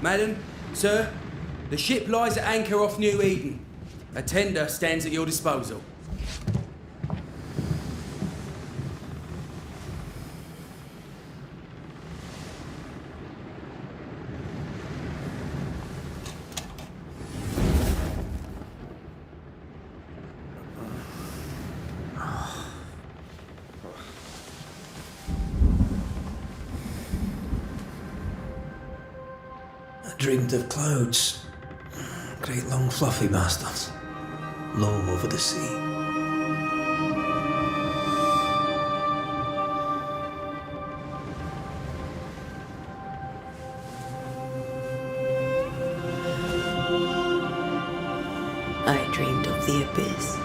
Madam, sir, the ship lies at anchor off New Eden. A tender stands at your disposal. Dreamed of clouds. Great long fluffy bastards. Low over the sea. I dreamed of the abyss,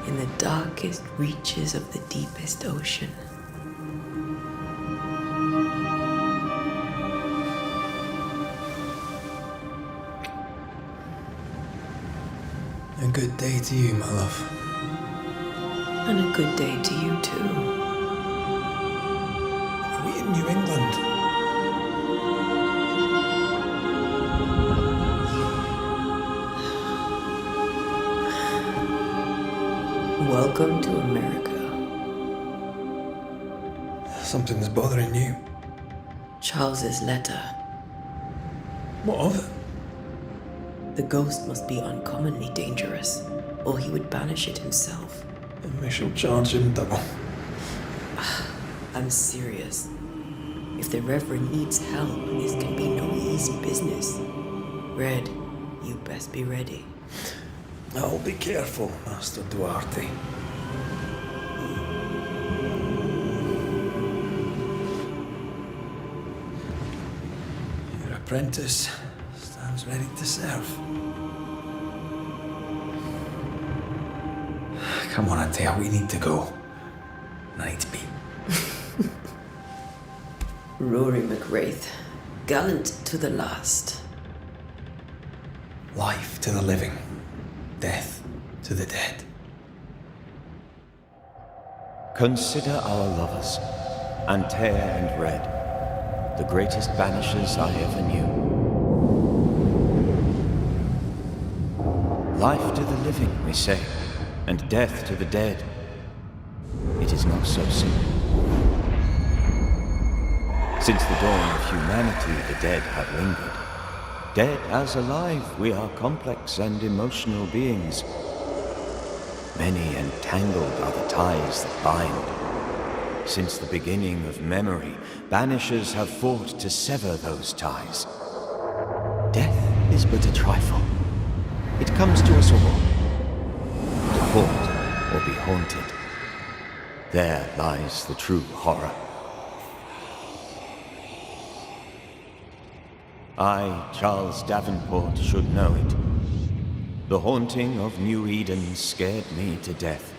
in the darkest reaches of the deepest ocean. A good day to you, my love. And a good day to you too. Are we in New England? Welcome to America. Something's bothering you. Charles's letter. What of it? The ghost must be uncommonly dangerous, or he would banish it himself. And we shall charge him double. I'm serious. If the Reverend needs help, this can be no easy business. Red, you best be ready. I'll be careful, Master Duarte. Your apprentice stands ready to serve. Come on, Antea, we need to go. I need to be. Rory McWraith, gallant to the last. Life to the living, death to the dead. Consider our lovers, Antea and Red, the greatest banishers I ever knew. Life to the living, we say, and death to the dead. It is not so simple. Since the dawn of humanity, the dead have lingered. Dead as alive, we are complex and emotional beings. Many and tangled are the ties that bind. Since the beginning of memory, banishers have fought to sever those ties. Death is but a trifle. It comes to us all. To haunt or be haunted. There lies the true horror. I, Charles Davenport, should know it. The haunting of New Eden scared me to death.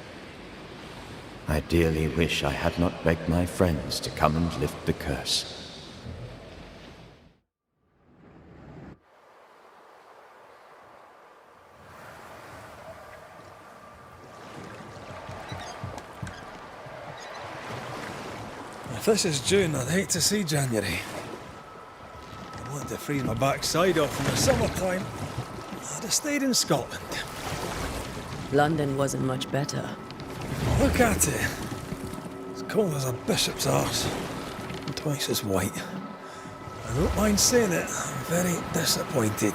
I dearly wish I had not begged my friends to come and lift the curse. If this is June, I'd hate to see January. I want to freeze my backside off in the summertime. I'd have stayed in Scotland. London wasn't much better. Look at it. As cold as a bishop's arse. And twice as white. I don't mind saying it, I'm very disappointed.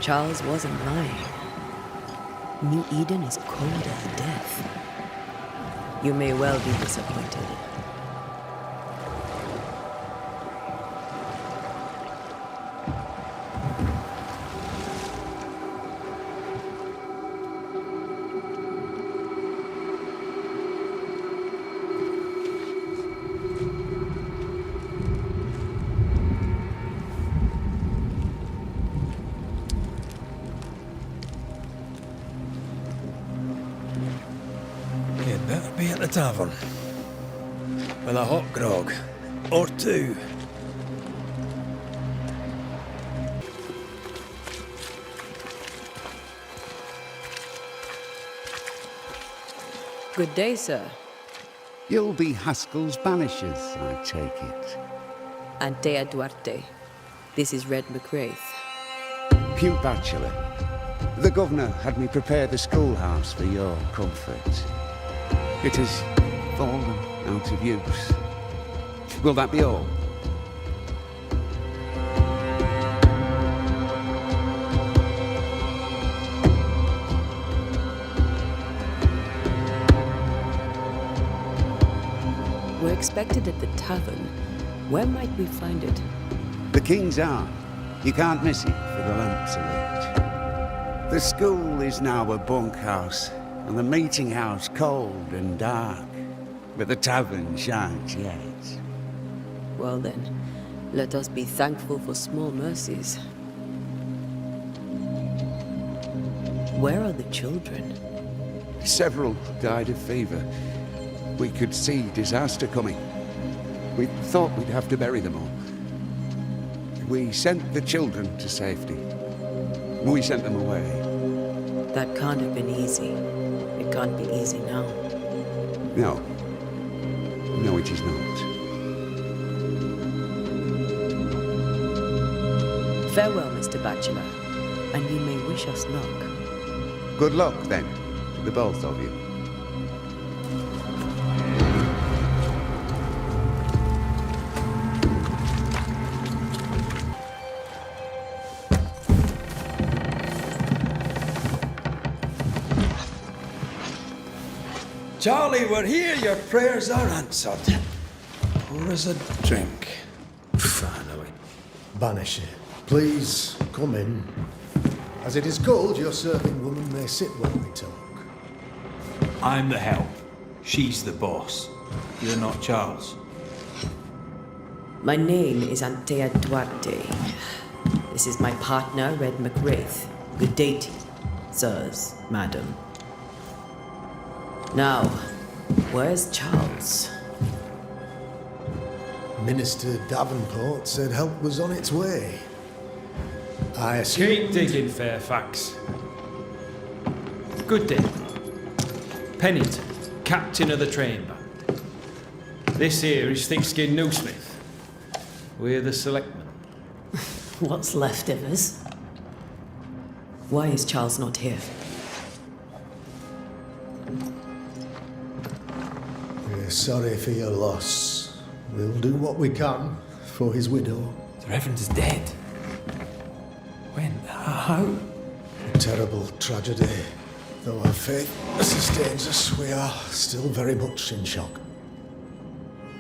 Charles wasn't lying. New Eden is cold as death. You may well be disappointed. You'd better be at the tavern. With a hot grog. Or two. Good day, sir. You'll be Haskell's Banishers, I take it. Antea Duarte. This is Red McWraith. Pew Bachelor. The governor had me prepare the schoolhouse for your comfort. It has fallen out of use. Will that be all? We're expected at the tavern. Where might we find it? The King's Arm. You can't miss it, for the lamps are lit. The school is now a bunkhouse, and the meeting house cold and dark. But the tavern shines yet. Well then, let us be thankful for small mercies. Where are the children? Several died of fever. We could see disaster coming. We thought we'd have to bury them all. We sent the children to safety. We sent them away. That can't have been easy. It can't be easy now. No. No, it is not. Farewell, Mr. Bachelor, and you may wish us luck. Good luck, then, the both of you. Charlie, we're here. Your prayers are answered. Pour us a drink. Finally. Banisher, please come in. As it is called, your serving woman may sit while we talk. I'm the help. She's the boss. You're not Charles. My name is Antea Duarte. This is my partner, Red McWraith. Good day to you, sirs, madam. Now, where's Charles? Minister Davenport said help was on its way. I assume... Keep digging, Fairfax. Good day. Pennington, captain of the train band. This here is Thick-Skinned Newsmith. We're the selectmen. What's left of us? Why is Charles not here? We're sorry for your loss. We'll do what we can for his widow. The Reverend is dead. When? How? A terrible tragedy. Though our faith sustains us, we are still very much in shock.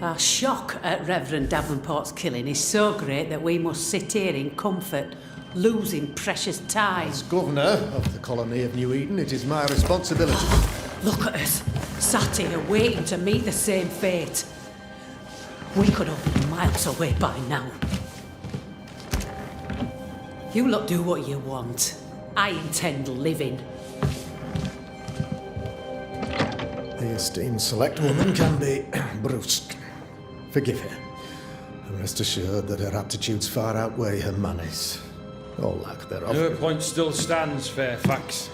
Our shock at Reverend Davenport's killing is so great that we must sit here in comfort, losing precious time. As governor of the colony of New Eden, it is my responsibility. Look at us, sat here waiting to meet the same fate. We could have been miles away by now. You lot do what you want. I intend living. The esteemed select woman can be brusque. Forgive her. And rest assured that her aptitudes far outweigh her manners. Or lack thereof. Her point still stands, Fairfax.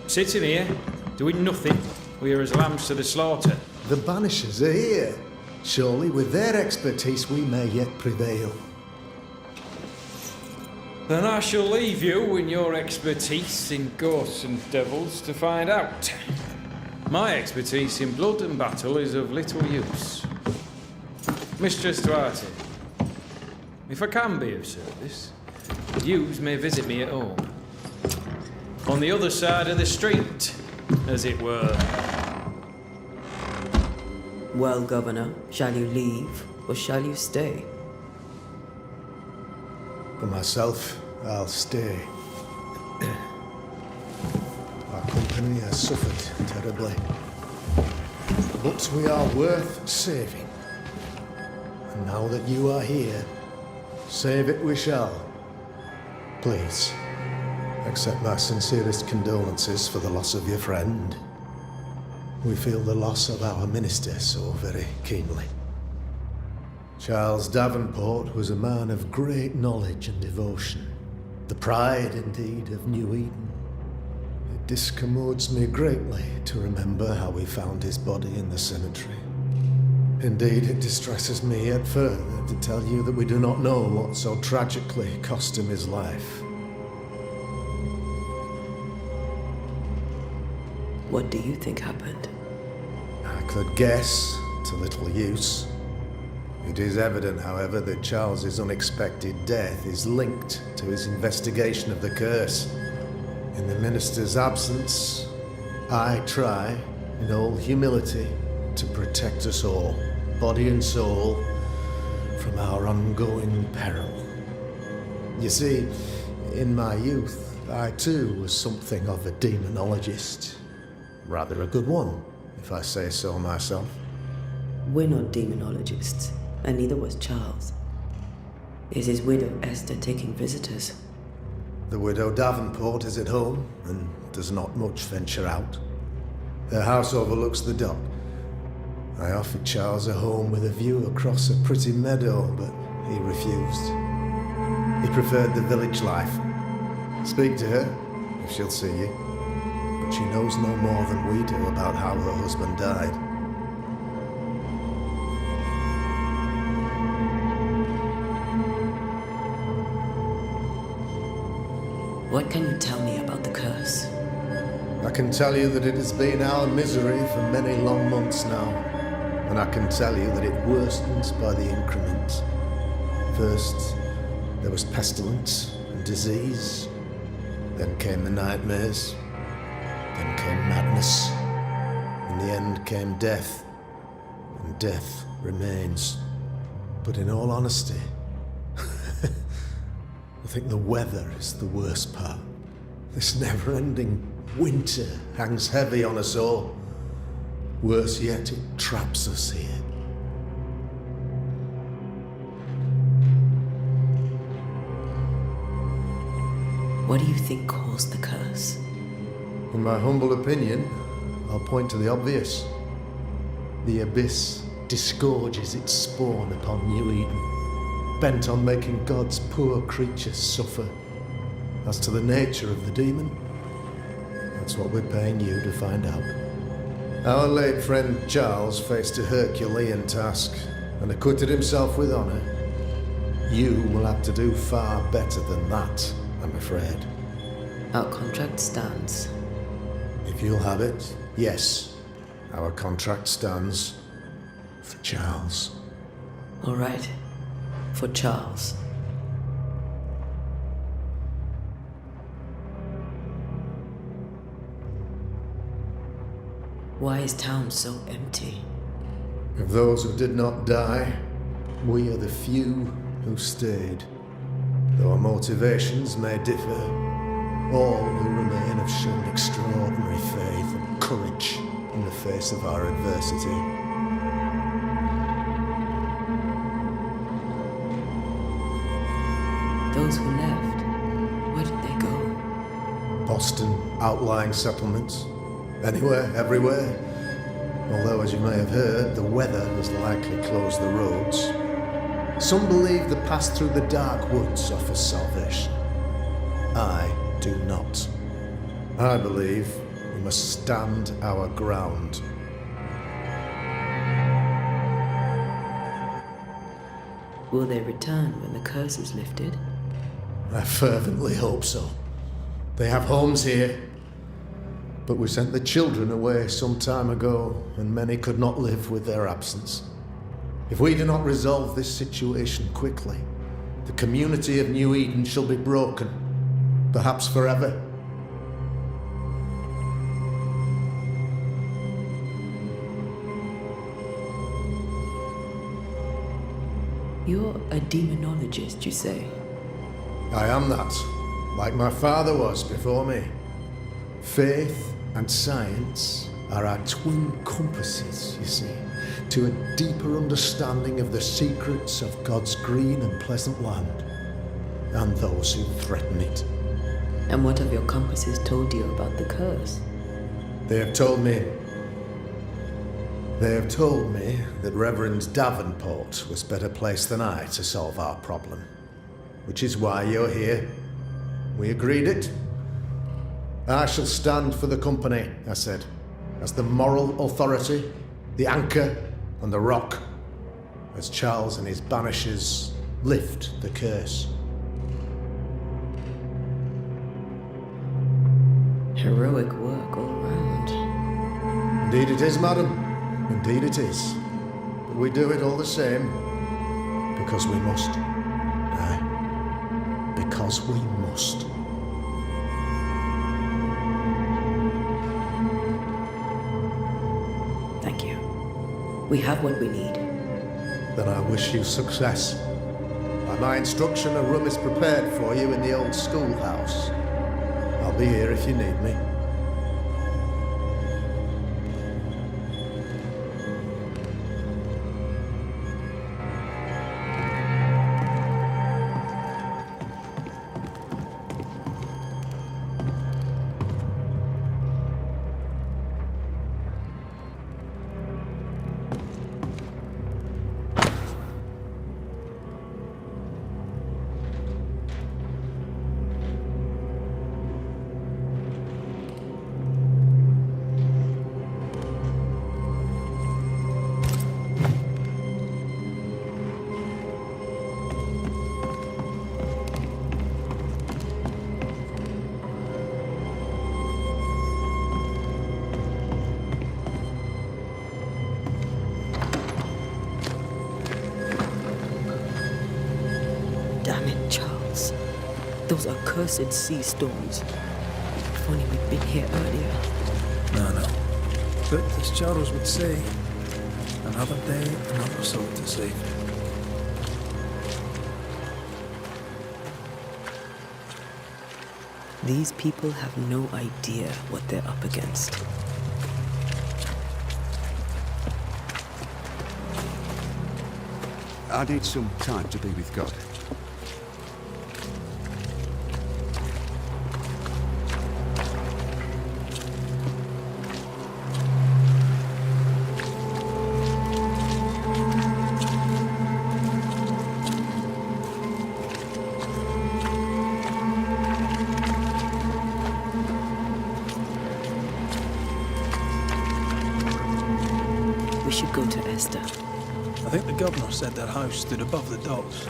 Sitting here, doing nothing, we are as lambs to the slaughter. The Banishers are here. Surely with their expertise we may yet prevail. Then I shall leave you in your expertise in ghosts and devils to find out. My expertise in blood and battle is of little use. Mistress Duarte, if I can be of service, yous may visit me at home. On the other side of the street, as it were. Well, Governor, shall you leave or shall you stay? For myself, I'll stay. Our company has suffered terribly. But we are worth saving. And now that you are here, save it we shall. Please, accept my sincerest condolences for the loss of your friend. We feel the loss of our minister so very keenly. Charles Davenport was a man of great knowledge and devotion. The pride, indeed, of New Eden. It discommodes me greatly to remember how we found his body in the cemetery. Indeed, it distresses me yet further to tell you that we do not know what so tragically cost him his life. What do you think happened? I could guess, to little use. It is evident, however, that Charles's unexpected death is linked to his investigation of the curse. In the minister's absence, I try, in all humility, to protect us all, body and soul, from our ongoing peril. You see, in my youth, I too was something of a demonologist. Rather a good one, if I say so myself. We're not demonologists, and neither was Charles. Is his widow Esther taking visitors? The widow Davenport is at home and does not much venture out. Her house overlooks the dock. I offered Charles a home with a view across a pretty meadow, but he refused. He preferred the village life. Speak to her, if she'll see you. But she knows no more than we do about how her husband died. What can you tell me about the curse? I can tell you that it has been our misery for many long months now. And I can tell you that it worsens by the increment. First, there was pestilence and disease. Then came the nightmares. Then came madness. In the end came death. And death remains. But in all honesty, I think the weather is the worst part. This never-ending winter hangs heavy on us all. Worse yet, it traps us here. What do you think caused the curse? In my humble opinion, I'll point to the obvious. The abyss disgorges its spawn upon New Eden, bent on making God's poor creatures suffer. As to the nature of the demon, that's what we're paying you to find out. Our late friend Charles faced a Herculean task and acquitted himself with honor. You will have to do far better than that, I'm afraid. Our contract stands. If you'll have it, yes, our contract stands for Charles. All right. For Charles. Why is town so empty? Of those who did not die, we are the few who stayed. Though our motivations may differ, all who remain have shown extraordinary faith and courage in the face of our adversity. Those who left, where did they go? Boston, outlying settlements. Anywhere, everywhere. Although, as you may have heard, the weather has likely closed the roads. Some believe the path through the dark woods offers salvation. I do not. I believe we must stand our ground. Will they return when the curse is lifted? I fervently hope so. They have homes here. But we sent the children away some time ago, and many could not live with their absence. If we do not resolve this situation quickly, the community of New Eden shall be broken, perhaps forever. You're a demonologist, you say? I am that, like my father was before me. Faith and science are our twin compasses, you see, to a deeper understanding of the secrets of God's green and pleasant land, and those who threaten it. And what have your compasses told you about the curse? They have told me that Reverend Davenport was better placed than I to solve our problem, which is why you're here. We agreed it. I shall stand for the company, I said, as the moral authority, the anchor, and the rock. as Charles and his Banishers lift the curse. Heroic work all round. Indeed it is, madam. Indeed it is. But we do it all the same. Because we must. Aye. Because we must. Thank you. We have what we need. Then I wish you success. By my instruction, a room is prepared for you in the old schoolhouse. I'll be here if you need me. Damn it, Charles. Those accursed sea storms. If only we'd been here earlier. No. But as Charles would say, another day, another soul to save. These people have no idea what they're up against. I need some time to be with God. We should go to Esther. I think the governor said their house stood above the docks.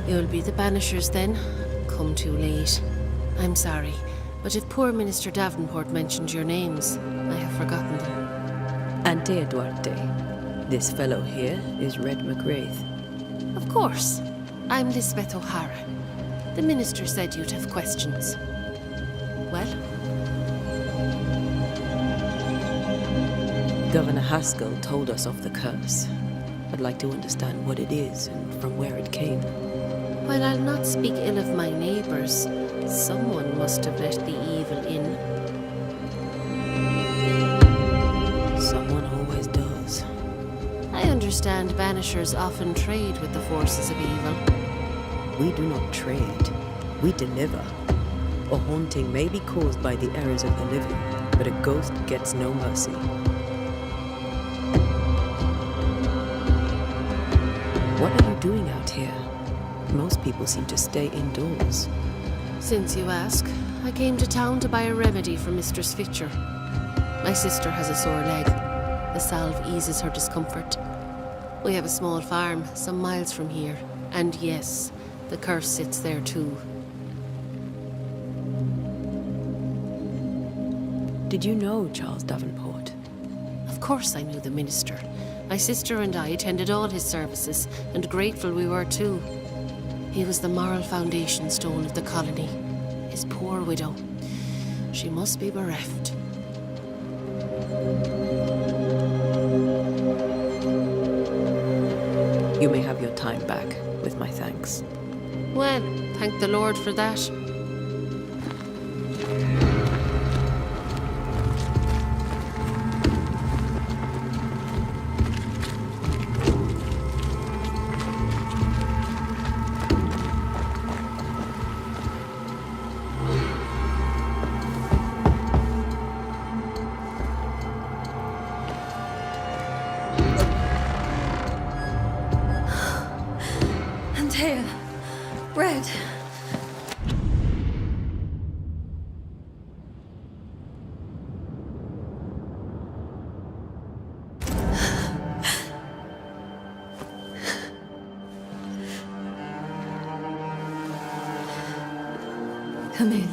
You'll be the Banishers then? Come too late. I'm sorry, but if poor Minister Davenport mentioned your names, I have forgotten them. Antea Duarte. This fellow here is Red McGrath. Of course. I'm Lisbeth O'Hara. The Minister said you'd have questions. Well? Governor Haskell told us of the curse. I'd like to understand what it is and from where it came. While I'll not speak ill of my neighbours, someone must have let the evil in. Someone always does. I understand Banishers often trade with the forces of evil. We do not trade. We deliver. A haunting may be caused by the errors of the living, but a ghost gets no mercy. What are you doing out here? Most people seem to stay indoors. Since you ask, I came to town to buy a remedy for Mistress Fitcher. My sister has a sore leg. The salve eases her discomfort. We have a small farm some miles from here, and yes, the curse sits there too. Did you know Charles Davenport? Of course I knew the minister. My sister and I attended all his services, and grateful we were too. He was the moral foundation stone of the colony. His poor widow. She must be bereft. You may have your time back, with my thanks. Well, thank the Lord for that. Antea, Red. Come in.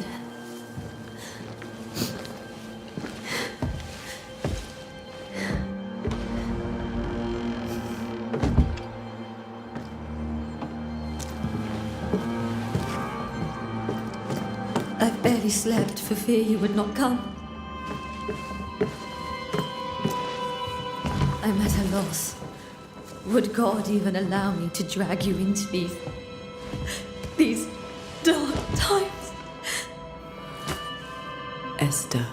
I've barely slept for fear you would not come. I'm at a loss. Would God even allow me to drag you into these dark times? Esther,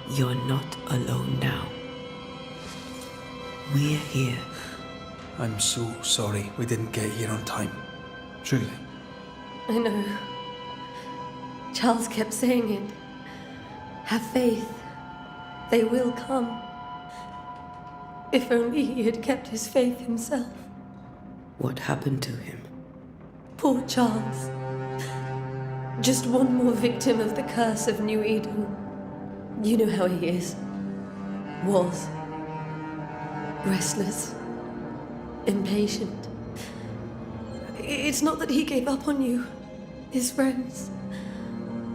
you're not alone now. We're here. I'm so sorry we didn't get here on time. Truly. I know. Charles kept saying it. Have faith. They will come. If only he had kept his faith himself. What happened to him? Poor Charles. Just one more victim of the curse of New Eden. You know how he is. Was. Restless. Impatient. It's not that he gave up on you, his friends,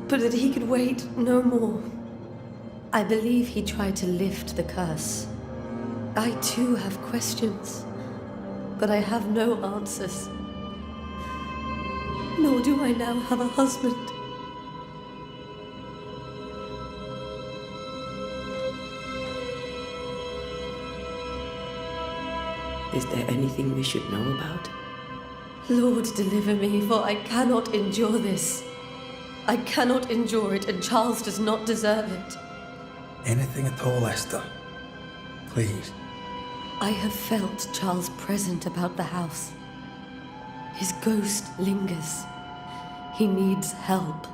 but that he could wait no more. I believe he tried to lift the curse. I too have questions, but I have no answers. Nor do I now have a husband. Is there anything we should know about? Lord, deliver me, for I cannot endure this. I cannot endure it, and Charles does not deserve it. Anything at all, Esther. Please. I have felt Charles present about the house. His ghost lingers. He needs help.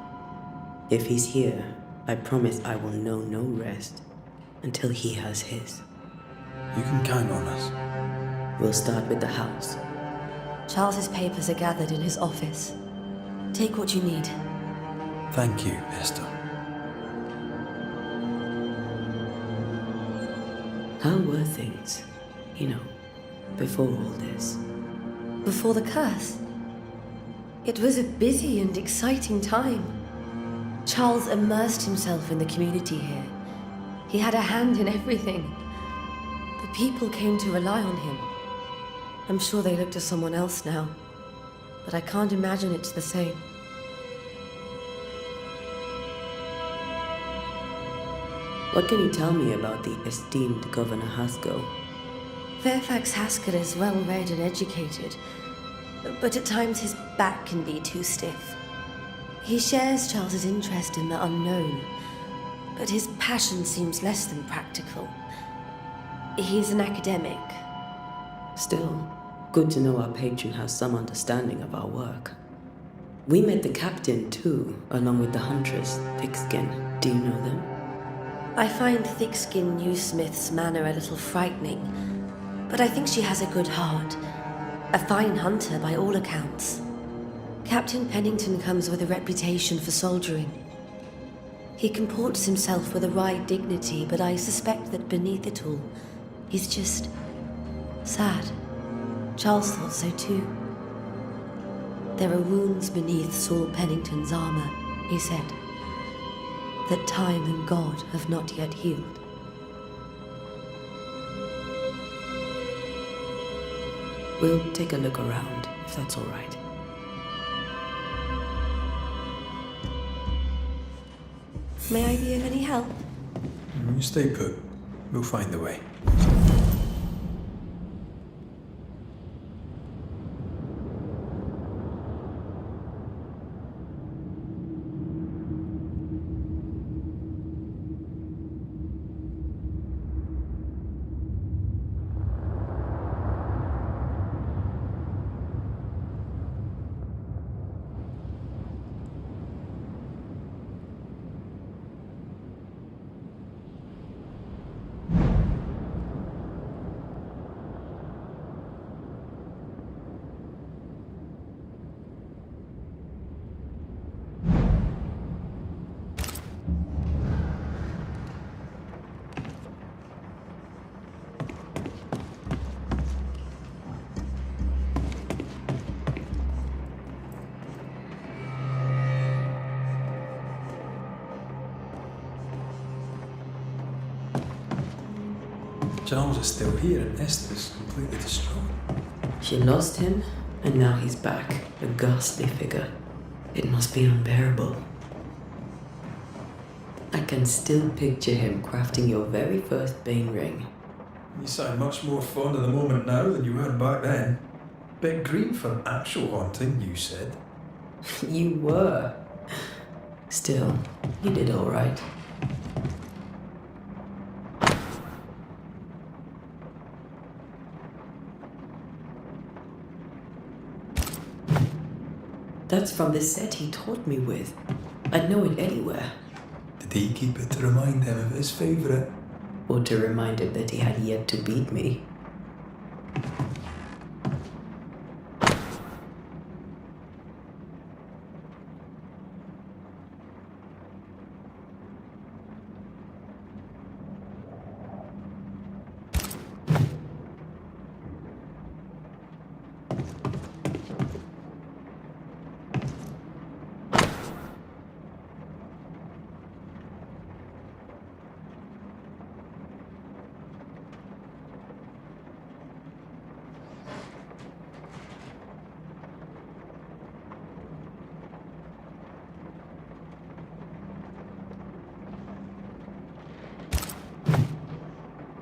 If he's here, I promise I will know no rest until he has his. You can count on us. We'll start with the house. Charles's papers are gathered in his office. Take what you need. Thank you, Esther. How were things, before all this? Before the curse? It was a busy and exciting time. Charles immersed himself in the community here. He had a hand in everything. The people came to rely on him. I'm sure they look to someone else now, but I can't imagine it's the same. What can you tell me about the esteemed Governor Haskell? Fairfax Haskell is well read and educated, but at times his back can be too stiff. He shares Charles's interest in the unknown, but his passion seems less than practical. He's an academic. Still, good to know our patron has some understanding of our work. We met the captain too, along with the huntress, Thickskin. Do you know them? I find Thickskin Newsmith's manner a little frightening, but I think she has a good heart. A fine hunter by all accounts. Captain Pennington comes with a reputation for soldiering. He comports himself with a wry dignity, but I suspect that beneath it all, he's just sad. Charles thought so too. There are wounds beneath Saul Pennington's armor, he said. that time and God have not yet healed. We'll take a look around, if that's all right. May I be of any help? You stay put. We'll find the way. Charles is still here and Esther's completely distraught. She lost him, and now he's back, a ghastly figure. It must be unbearable. I can still picture him crafting your very first Bane ring. You sound much more fond of the moment now than you were back then. Bit green for actual haunting, you said. You were. Still, you did all right. That's from the set he taught me with. I'd know it anywhere. Did he keep it to remind him of his favourite? Or to remind him that he had yet to beat me.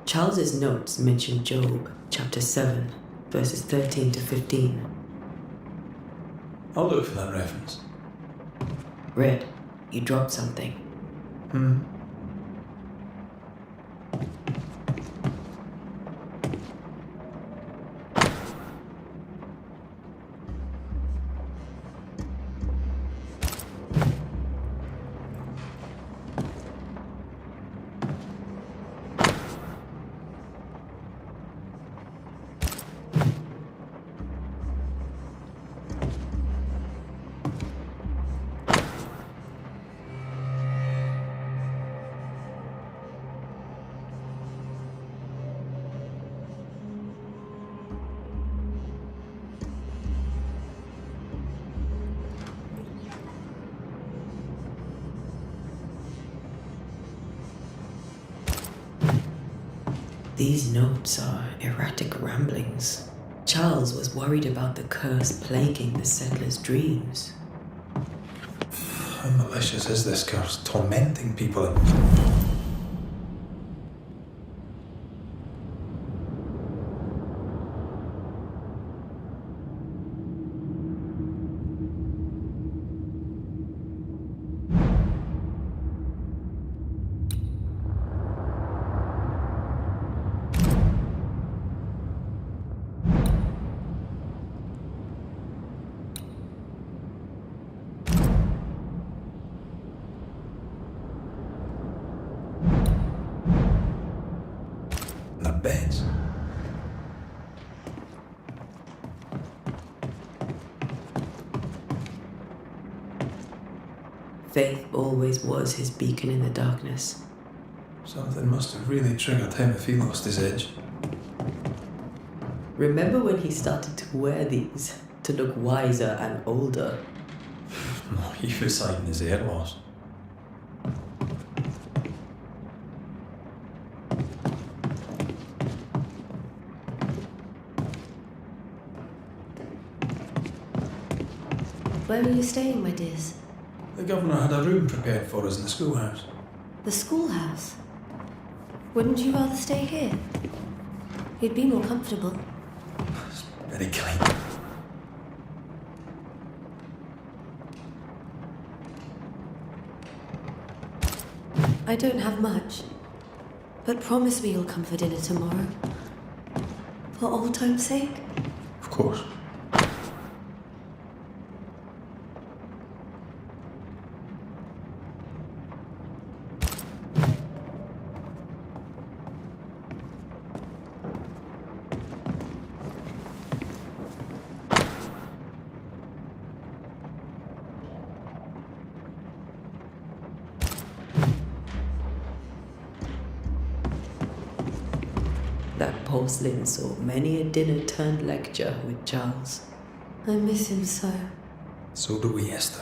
Charles's notes mention Job, chapter 7, verses 13 to 15. I'll look for that reference. Red, you dropped something. These notes are erratic ramblings. Charles was worried about the curse plaguing the settlers' dreams. How malicious is this curse, tormenting people? Beds. Faith always was his beacon in the darkness. Something must have really triggered him if he lost his edge. Remember when he started to wear these to look wiser and older? No, he was hiding his hair loss. Where are you staying, my dears? The governor had a room prepared for us in the schoolhouse. The schoolhouse? Wouldn't you rather stay here? You'd be more comfortable. It's very kind. I don't have much, but promise me you'll come for dinner tomorrow. For old time's sake. Of course. That porcelain saw many a dinner-turned-lecture with Charles. I miss him so. So do we, Esther.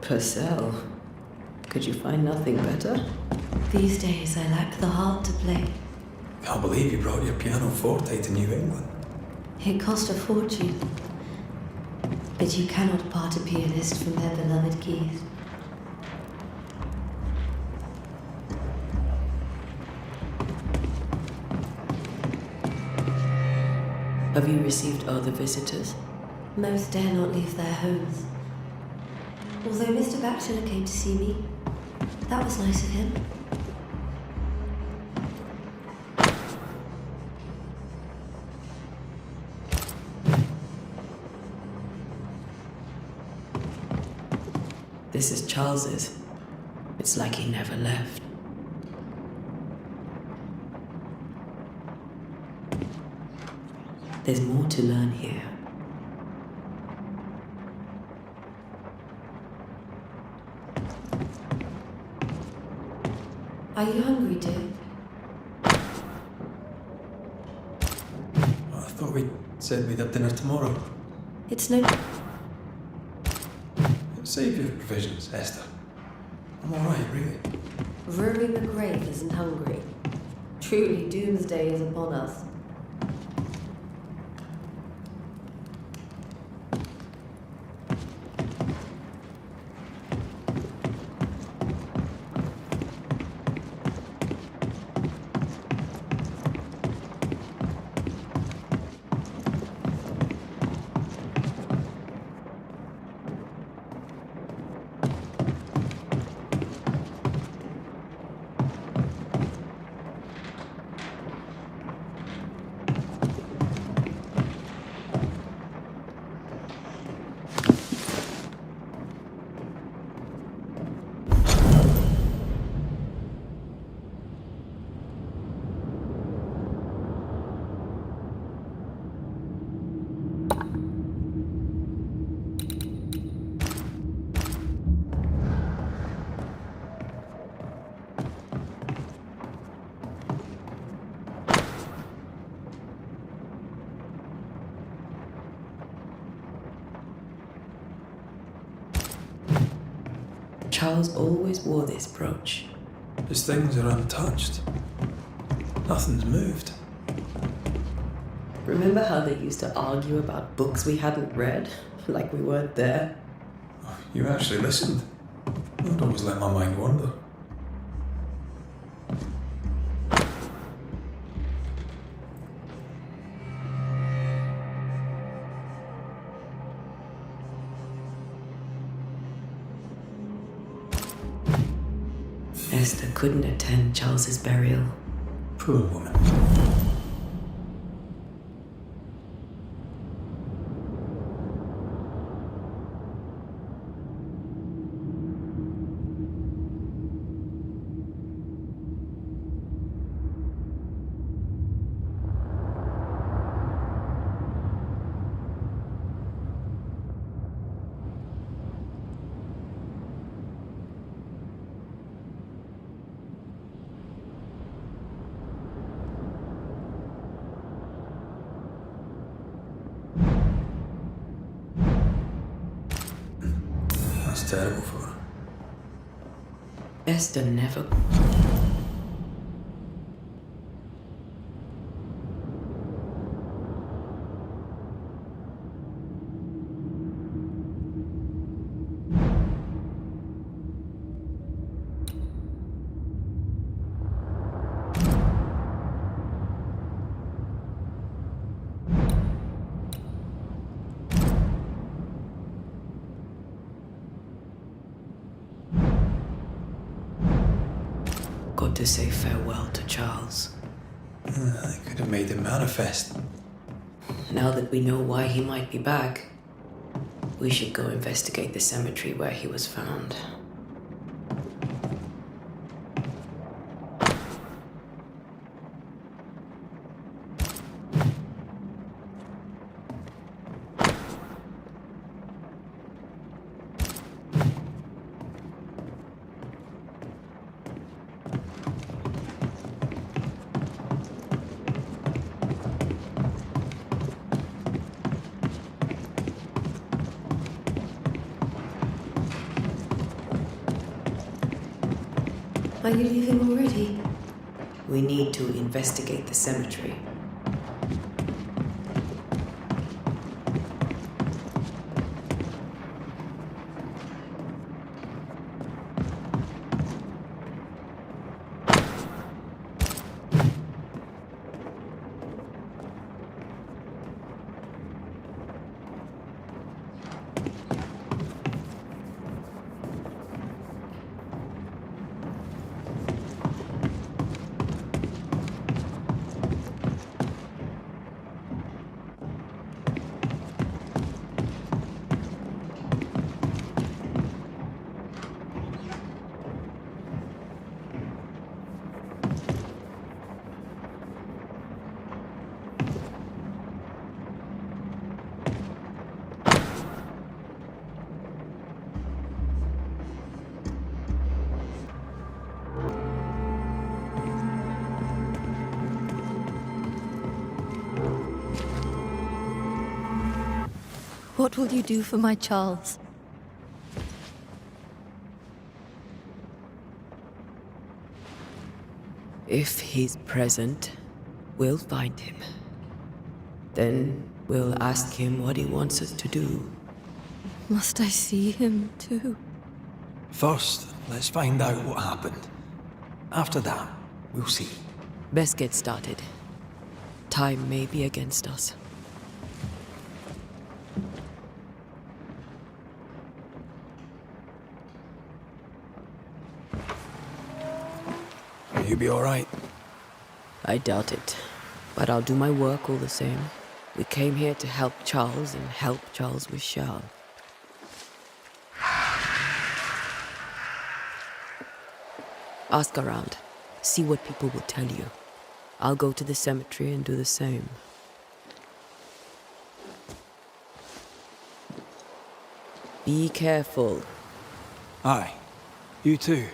Purcell. Could you find nothing better? These days I lack the heart to play. Can't believe you brought your pianoforte to New England. It cost a fortune. But you cannot part a pianist from their beloved keys. Have you received other visitors? Most dare not leave their homes. Although Mr. Bachelor came to see me, that was nice of him. This is Charles's. It's like he never left. There's more to learn here. Are you hungry, dear? I thought we said we'd have dinner tomorrow. It's no... Save your provisions, Esther. I'm alright, really. Roaring the grave isn't hungry. Truly, doomsday is upon us. Charles always wore this brooch. His things are untouched. Nothing's moved. Remember how they used to argue about books we hadn't read? Like we weren't there? You actually listened. I'd always let my mind wander. Esther couldn't attend Charles's burial. Poor woman. That's terrible for her. Esther never... got to say farewell to Charles. I could have made it manifest. Now that we know why he might be back, we should go investigate the cemetery where he was found. Are you leaving already? We need to investigate the cemetery. What will you do for my Charles? If he's present, we'll find him. Then we'll ask him what he wants us to do. Must I see him too? First, let's find out what happened. After that, we'll see. Best get started. Time may be against us. You be alright? I doubt it, but I'll do my work all the same. We came here to help Charles and help Charles with Charles. Ask around. See what people will tell you. I'll go to the cemetery and do the same. Be careful. Aye. You too.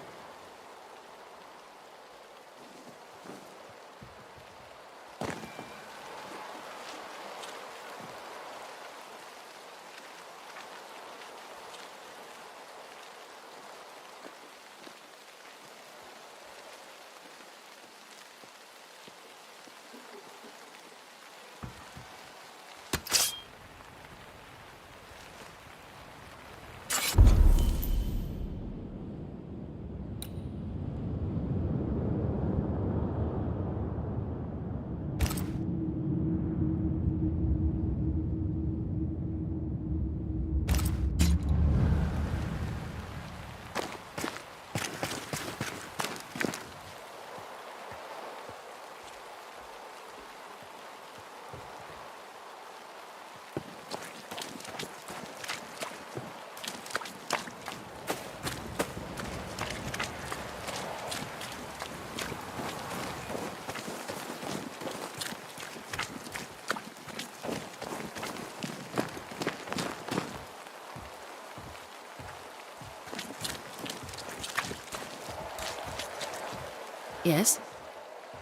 Yes?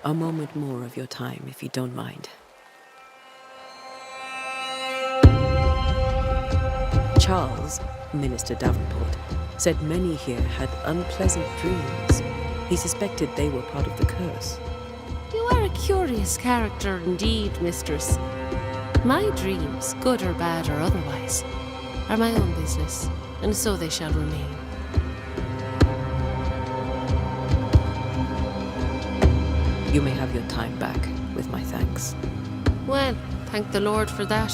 A moment more of your time, if you don't mind. Charles, Minister Davenport, said many here had unpleasant dreams. He suspected they were part of the curse. You are a curious character indeed, mistress. My dreams, good or bad or otherwise, are my own business, and so they shall remain. You may have your time back, with my thanks. Well, thank the Lord for that.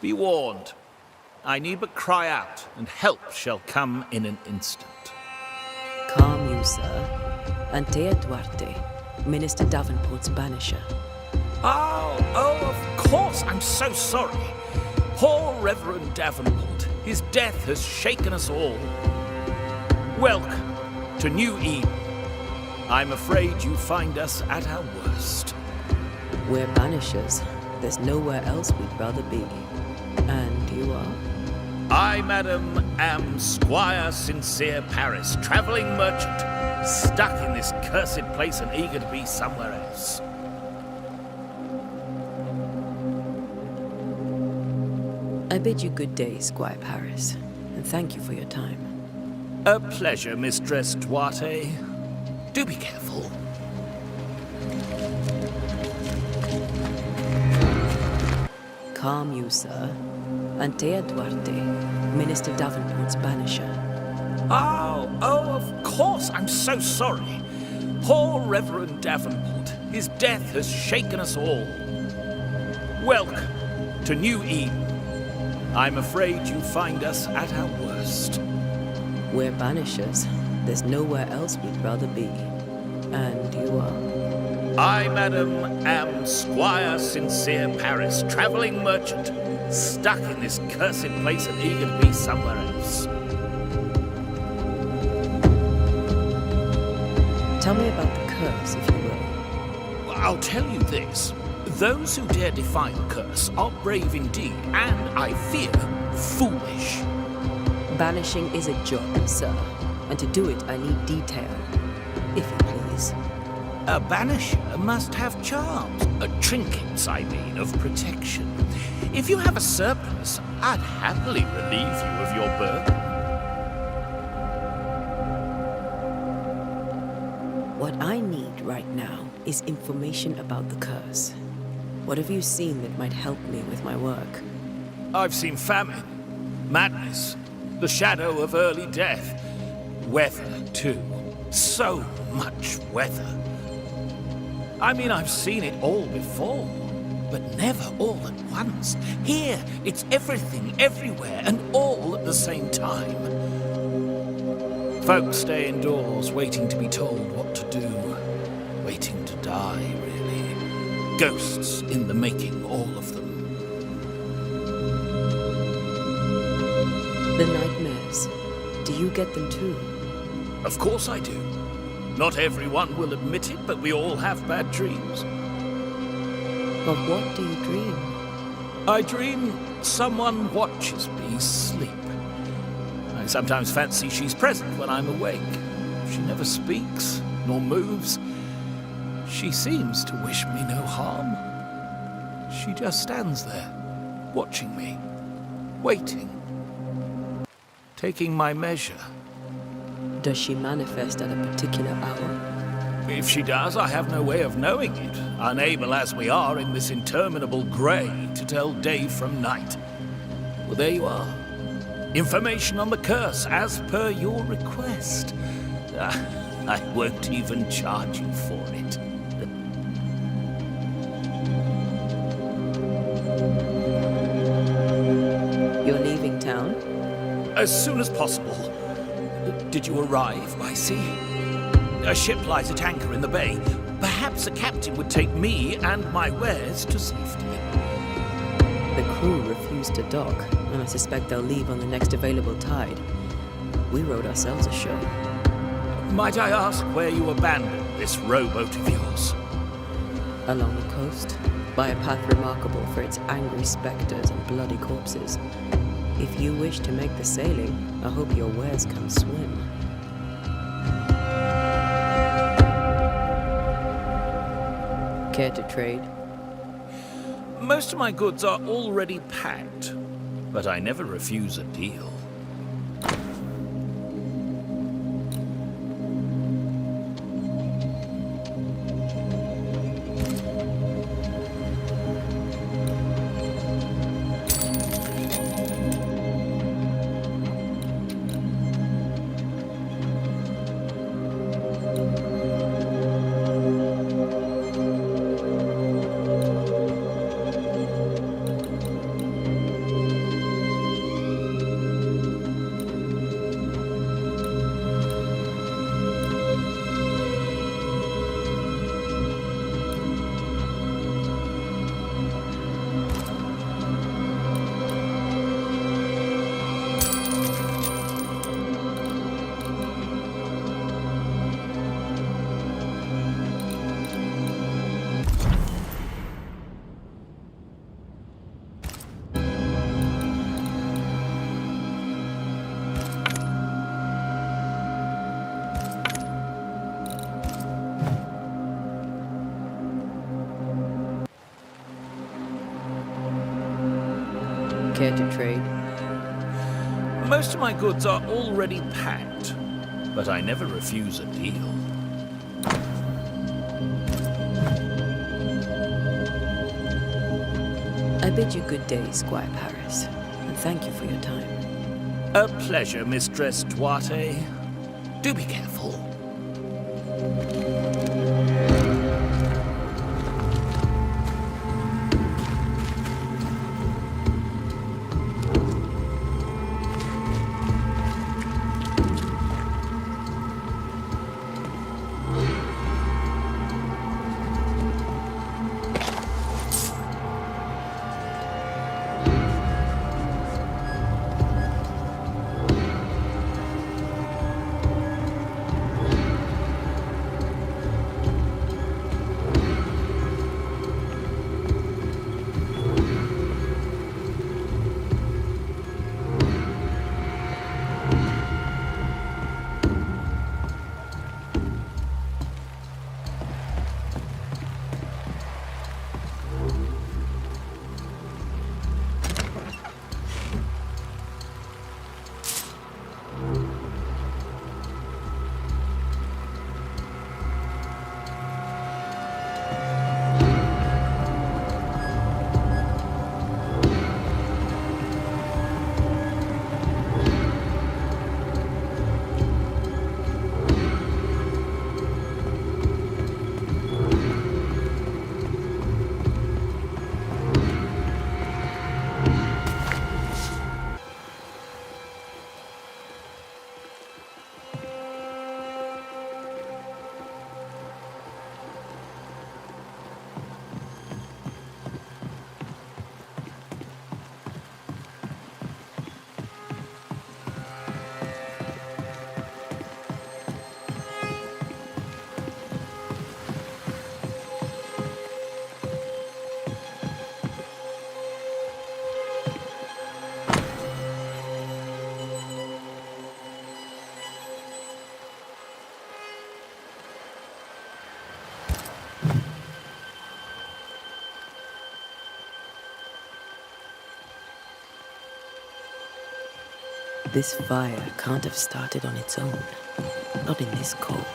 Be warned. I need but cry out, and help shall come in an instant. Calm you, sir. Antea Duarte, Minister Davenport's banisher. Oh, of course. I'm so sorry. Poor Reverend Davenport. His death has shaken us all. Welcome to New Eden. I'm afraid you find us at our worst. We're banishers. There's nowhere else we'd rather be. And you are? I, madam, am Squire Sincere Paris, travelling merchant, stuck in this cursed place and eager to be somewhere else. I bid you good day, Squire Paris, and thank you for your time. A pleasure, Mistress Duarte. Do be careful. Calm you, sir. Antea Duarte, Minister Davenport's banisher. Oh, of course. I'm so sorry. Poor Reverend Davenport. His death has shaken us all. Welcome to New Eden. I'm afraid you find us at our worst. We're banishers. There's nowhere else we'd rather be. And you are? I, madam, am Squire Sincere Paris, travelling merchant, stuck in this cursed place and eager to be somewhere else. Tell me about the curse, if you will. I'll tell you this. Those who dare defy the curse are brave indeed, and, I fear, foolish. Banishing is a job, sir. And to do it, I need detail. If you please. A banisher must have charms. Trinkets, I mean, of protection. If you have a surplus, I'd happily relieve you of your burden. What I need right now is information about the curse. What have you seen that might help me with my work? I've seen famine, madness, the shadow of early death. Weather, too. So much weather. I mean, I've seen it all before, but never all at once. Here, it's everything, everywhere, and all at the same time. Folks stay indoors, waiting to be told what to do. Waiting to die, really. Ghosts in the making, all of them. The nightmares. Do you get them too? Of course I do. Not everyone will admit it, but we all have bad dreams. Of what do you dream? I dream someone watches me sleep. I sometimes fancy she's present when I'm awake. She never speaks, nor moves. She seems to wish me no harm. She just stands there, watching me, waiting, taking my measure. Does she manifest at a particular hour? If she does, I have no way of knowing it, unable as we are in this interminable grey to tell day from night. Well, there you are. Information on the curse, as per your request. I won't even charge you for it. You're leaving town? As soon as possible. Did you arrive by sea? A ship lies at anchor in the bay. Perhaps a captain would take me and my wares to safety. The crew refused to dock, and I suspect they'll leave on the next available tide. We rowed ourselves ashore. Might I ask where you abandoned this rowboat of yours? Along the coast, by a path remarkable for its angry specters and bloody corpses. If you wish to make the sailing, I hope your wares can swim. Care to trade? Most of my goods are already packed, but I never refuse a deal. Care to trade? Most of my goods are already packed, but I never refuse a deal. I bid you good day, Squire Paris, and thank you for your time. A pleasure, Mistress Duarte. Do be careful. This fire can't have started on its own. Not in this cold.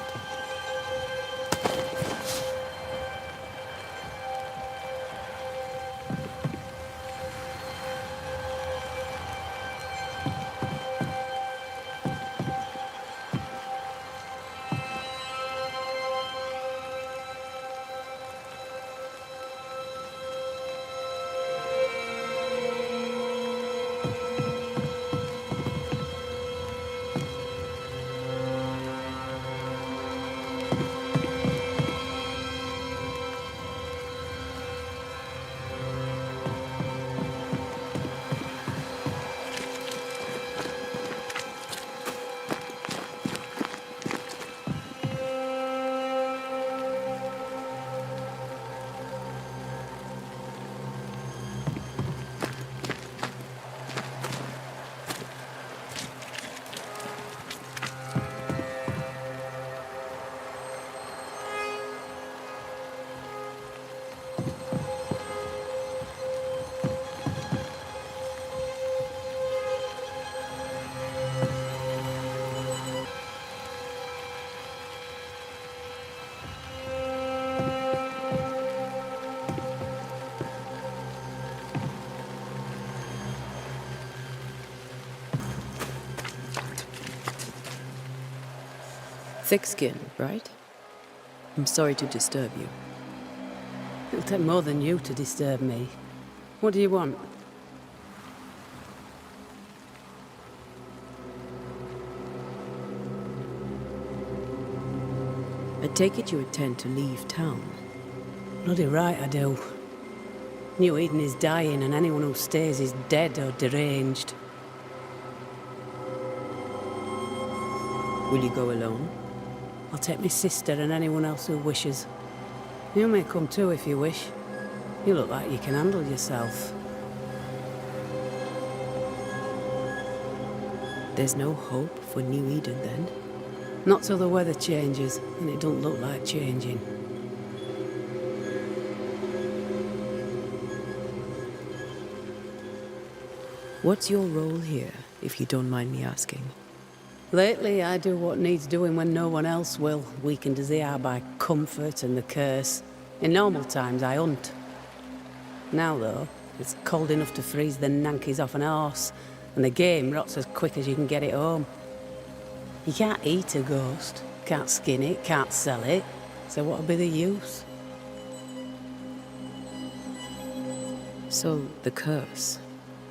Thick skin, right? I'm sorry to disturb you. It'll take more than you to disturb me. What do you want? I take it you intend to leave town. Bloody right I do. New Eden is dying and anyone who stays is dead or deranged. Will you go alone? I'll take my sister and anyone else who wishes. You may come too if you wish. You look like you can handle yourself. There's no hope for New Eden then? Not till the weather changes, and it don't look like changing. What's your role here, if you don't mind me asking? Lately, I do what needs doing when no one else will, weakened as they are by comfort and the curse. In normal times, I hunt. Now, though, it's cold enough to freeze the nankies off an horse, and the game rots as quick as you can get it home. You can't eat a ghost, can't skin it, can't sell it, so what'll be the use? So, the curse.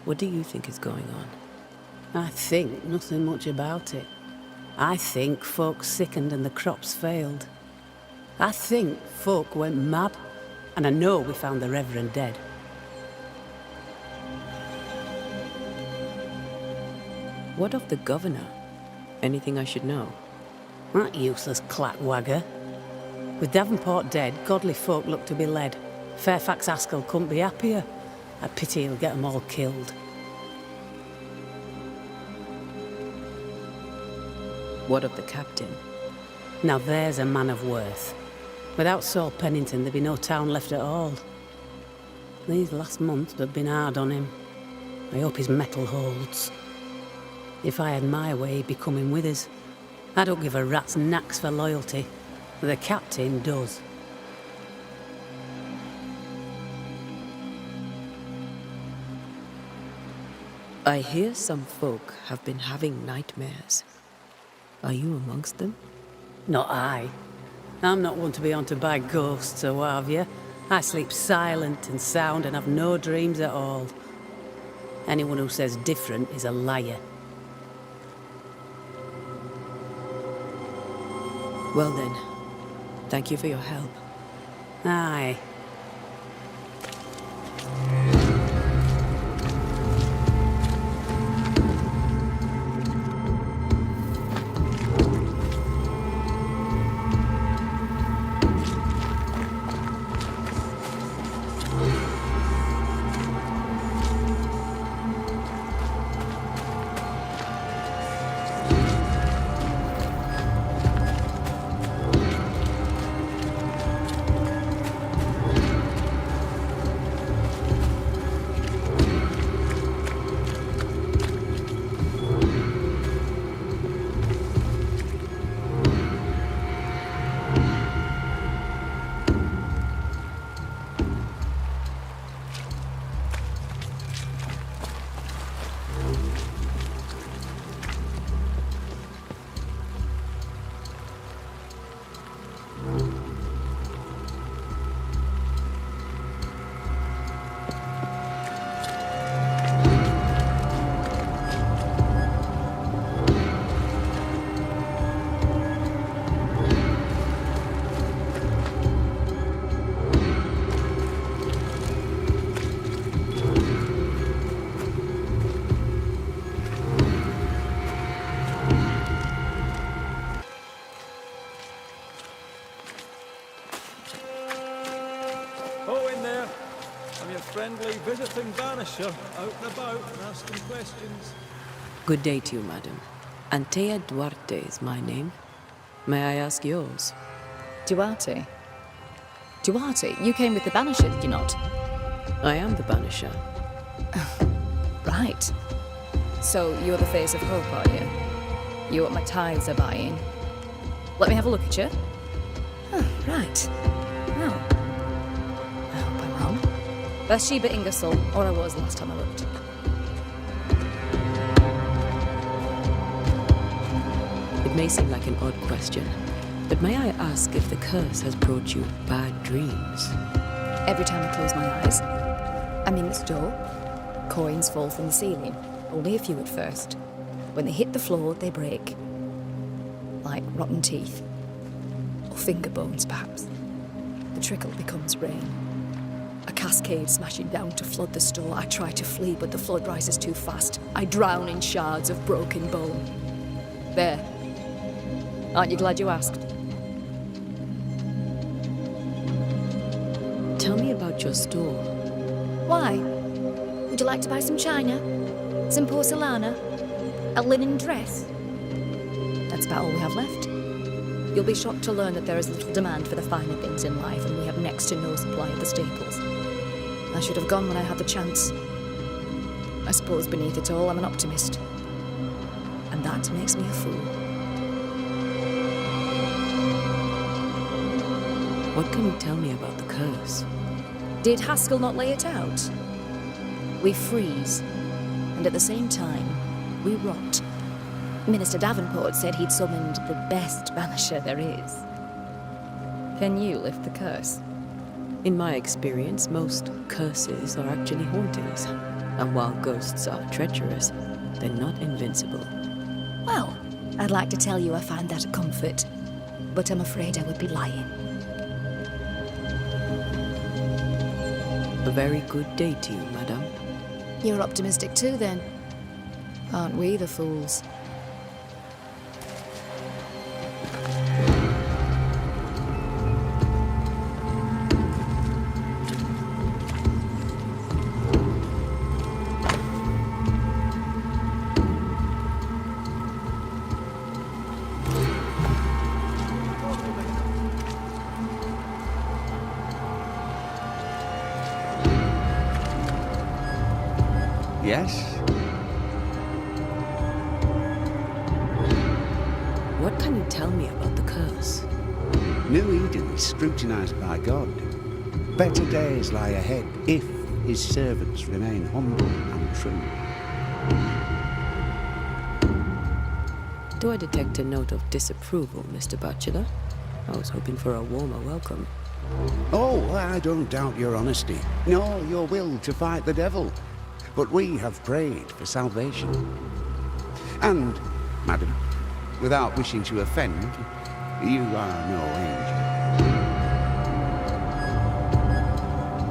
What do you think is going on? I think nothing much about it. I think folk sickened and the crops failed. I think folk went mad, and I know we found the Reverend dead. What of the governor? Anything I should know? That useless clackwagger. With Davenport dead, godly folk look to be led. Fairfax Askell couldn't be happier. I pity he'll get them all killed. What of the captain? Now there's a man of worth. Without Saul Pennington, there'd be no town left at all. These last months have been hard on him. I hope his mettle holds. If I had my way, he'd be coming with us. I don't give a rat's knacks for loyalty. The captain does. I hear some folk have been having nightmares. Are you amongst them? Not I. I'm not one to be haunted by ghosts or what have you. I sleep silent and sound and have no dreams at all. Anyone who says different is a liar. Well then, thank you for your help. Aye. Friendly visiting Banisher, out and about and asking questions. Good day to you, madam. Antea Duarte is my name. May I ask yours? Duarte? Duarte? You came with the Banisher, did you not? I am the Banisher. Right. So you're the face of hope, are you? You're what my tithes are buying. Let me have a look at you. Oh, right. Oh. I hope I'm wrong. Bathsheba Ingersoll, or I was last time I looked. It may seem like an odd question, but may I ask if the curse has brought you bad dreams? Every time I close my eyes, I'm in this door. Coins fall from the ceiling. Only a few at first. When they hit the floor, they break. Like rotten teeth. Or finger bones, perhaps. The trickle becomes rain. A cascade smashing down to flood the store. I try to flee, but the flood rises too fast. I drown in shards of broken bone. There. Aren't you glad you asked? Tell me about your store. Why? Would you like to buy some china? Some porcelana? A linen dress? That's about all we have left. You'll be shocked to learn that there is little demand for the finer things in life, and we have next to no supply of the staples. I should have gone when I had the chance. I suppose beneath it all, I'm an optimist. And that makes me a fool. What can you tell me about the curse? Did Haskell not lay it out? We freeze, and at the same time, we rot. Minister Davenport said he'd summoned the best banisher there is. Can you lift the curse? In my experience, most curses are actually hauntings. And while ghosts are treacherous, they're not invincible. Well, I'd like to tell you I find that a comfort, but I'm afraid I would be lying. A very good day to you, madame. You're optimistic too, then. Aren't we the fools? Yes? What can you tell me about the curse? New Eden is scrutinized by God. Better days lie ahead if his servants remain humble and true. Do I detect a note of disapproval, Mr. Bachelor? I was hoping for a warmer welcome. Oh, I don't doubt your honesty, nor your will to fight the devil. But we have prayed for salvation. And, madam, without wishing to offend, you are no angel.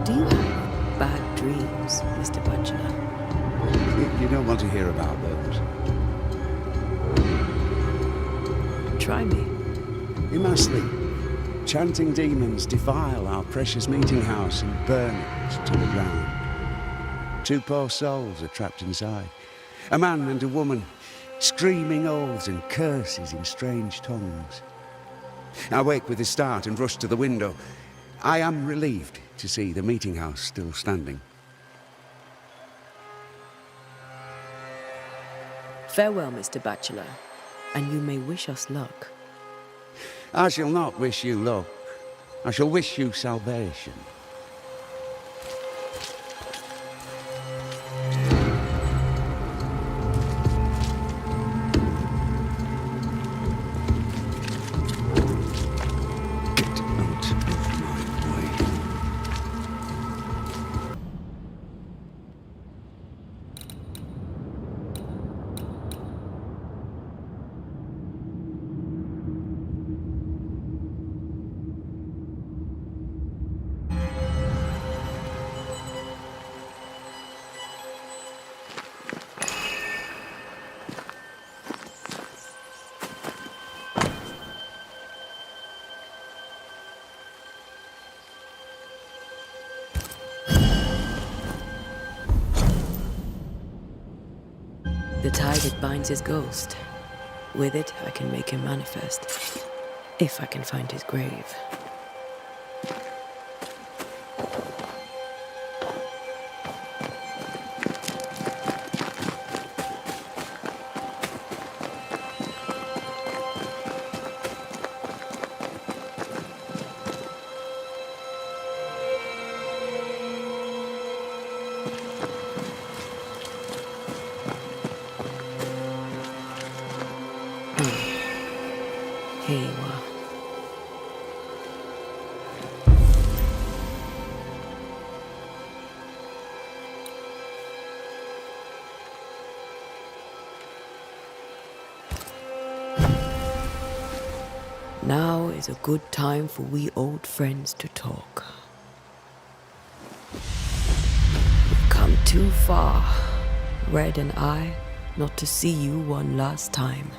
Do you have bad dreams, Mr. Bachelor? You don't want to hear about those. Try me. In my sleep, chanting demons defile our precious meeting house and burn it to the ground. 2 poor souls are trapped inside. A man and a woman, screaming oaths and curses in strange tongues. I wake with a start and rush to the window. I am relieved to see the meeting house still standing. Farewell, Mr. Bachelor, and you may wish us luck. I shall not wish you luck. I shall wish you salvation. The tie that binds his ghost. With it, I can make him manifest. If I can find his grave. Here you are. Now is a good time for we old friends to talk. We've come too far, Red and I, not to see you one last time.